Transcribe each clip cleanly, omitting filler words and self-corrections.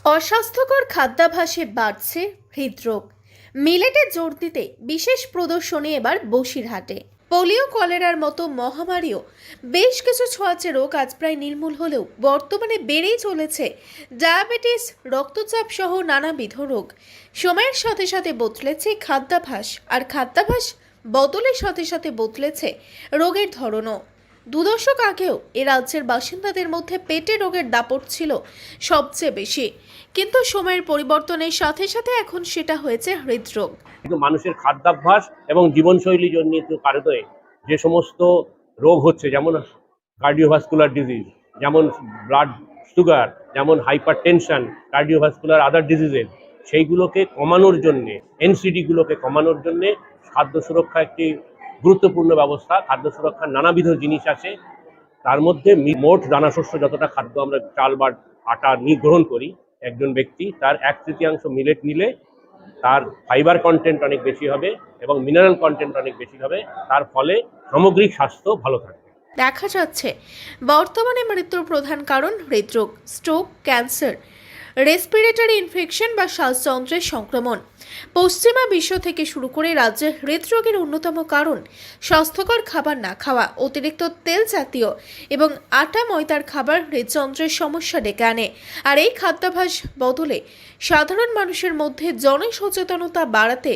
অস্বাস্থ্যকর খাদ্যাভ্যাসে বাড়ছে হৃদরোগ। মিলেটে জোর দিতে বিশেষ প্রদর্শনী এবার বসিরহাটে। পোলিও, কলেরার মতো মহামারীও বেশ কিছু ছোঁয়াচে রোগ আজ প্রায় নির্মূল হলেও বর্তমানে বেড়েই চলেছে ডায়াবেটিস, রক্তচাপ সহ নানাবিধ রোগ। সময়ের সাথে সাথে বদলেছে খাদ্যাভ্যাস, আর খাদ্যাভ্যাস বদলের সাথে সাথে বদলেছে রোগের ধরনও। 2 দশক আগেও এ রাজ্যের বাসিন্দাদের মধ্যে পেটে রোগের দাপট ছিল সবচেয়ে বেশি, কিন্তু সময়ের পরিবর্তনের সাথে সাথে এখন সেটা হয়েছে হৃদরোগ। কিন্তু মানুষের খাদ্যাভ্যাস এবং জীবনশৈলী জনিত কারণে যে সমস্ত রোগ হচ্ছে, যেমন কার্ডিওভাস্কুলার ডিজিজ, যেমন ব্লাড সুগার, যেমন হাইপার টেনশন, কার্ডিওভাস্কুলার আদার ডিজিজেস, সেইগুলোকে কমানোর জন্যে, এনসিডিগুলোকে কমানোর জন্যে খাদ্য সুরক্ষা একটি গুরুত্বপূর্ণ ব্যবস্থা। খাদ্য সুরক্ষার নানাবিধ জিনিস আছে, তার মধ্যে মোট দানাশস্য যতটা খাদ্য আমরা চাল বা আটা গ্রহণ করি, একজন ব্যক্তি তার 1/3 মিলেট নিলে তার ফাইবার কন্টেন্ট অনেক বেশি হবে এবং মিনারেল কন্টেন্ট অনেক বেশি হবে। তার ফলে সামগ্রিক স্বাস্থ্য ভালো থাকবে। দেখা যাচ্ছে বর্তমানে মৃত্যুর প্রধান কারণ হৃদরোগ, স্ট্রোক, ক্যান্সার, রেসপিরেটরি ইনফেকশন বা শ্বাসযন্ত্রের সংক্রমণ। পশ্চিমা বিশ্ব থেকে শুরু করে রাজ্যে হৃদরোগের অন্যতম কারণ স্বাস্থ্যকর খাবার না খাওয়া, অতিরিক্ত তেল জাতীয় এবং আটা ময়দার খাবার হৃদযন্ত্রের সমস্যা ডেকে আনে। আর এই খাদ্যাভ্যাস বদলে সাধারণ মানুষের মধ্যে জনসচেতনতা বাড়াতে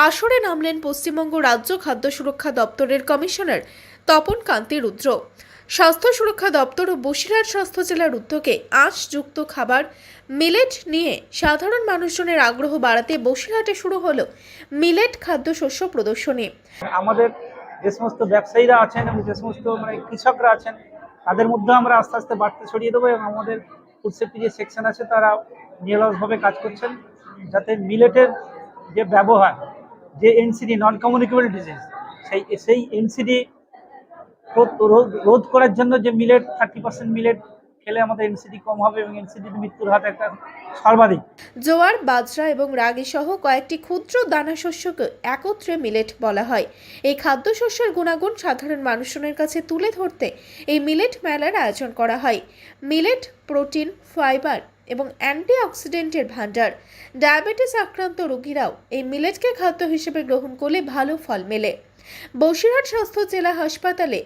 আসরে নামলেন পশ্চিমবঙ্গ রাজ্য খাদ্য সুরক্ষা দপ্তরের কমিশনার তপন কান্তি রুদ্র। স্বাস্থ্য সুরক্ষা দপ্তর ও বসিরহাট স্বাস্থ্য জেলার উদ্যোগে আঁশযুক্ত খাবার মিলেট নিয়ে সাধারণ মানুষজনের আগ্রহ বাড়াতে বসিরহাটে শুরু হলো মিলেট খাদ্যশস্য প্রদর্শনী। আমাদের যে সমস্ত ব্যবসায়ীরা আছেন এবং যে সমস্ত কৃষকরা আছেন, তাদের মধ্যে আমরা আস্তে আস্তে বাড়তে ছড়িয়ে দেবো এবং আমাদের ফুড সেফটি যে সেকশন আছে তারা নিরলসভাবে কাজ করছেন যাতে মিলেটের যে ব্যবহার, যে এনসিডি, নন কমিউনিকেবল ডিজিজ, সেই এনসিডি রোধ করার জন্য যে মিলেট 30% মিলেট খেলে আমাদের এনসিডি কম হবে এবং এনসিডির মৃত্যুর হার একটা সর্বাধিক। জোয়ার, বাজরা এবং রাগি সহ কয়েকটি ক্ষুদ্র দানাশস্যকে একত্রে মিলেট বলা হয়। এই খাদ্যশস্যের গুণাগুণ সাধারণ মানুষজনের কাছে তুলে ধরতে এই মিলেট মেলার আয়োজন করা হয়। মিলেট প্রোটিন, ফাইবার এবং অ্যান্টিঅক্সিডেন্টের ভাণ্ডার। ডায়াবেটিস আক্রান্ত রোগীরাও এই মিলেটকে খাদ্য হিসেবে গ্রহণ করলে ভালো ফল মেলে। বসিরহাট স্বাস্থ্য জেলা হাসপাতালে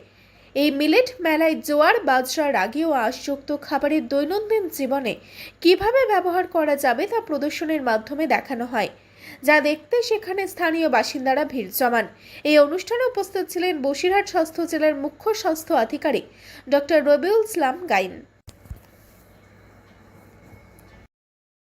এই মিলেট মেলায় জোয়ার, বাজরা, রাগি ও আঁশযুক্ত খাবারের দৈনন্দিন জীবনে কিভাবে ব্যবহার করা যাবে তা প্রদর্শনীর মাধ্যমে দেখানো হয়, যা দেখতে সেখানে স্থানীয় বাসিন্দারা ভিড় জমান। এই অনুষ্ঠানে উপস্থিত ছিলেন বসিরহাট স্বাস্থ্য জেলার মুখ্য স্বাস্থ্য আধিকারিক ডক্টর রবিউল ইসলাম গাইন।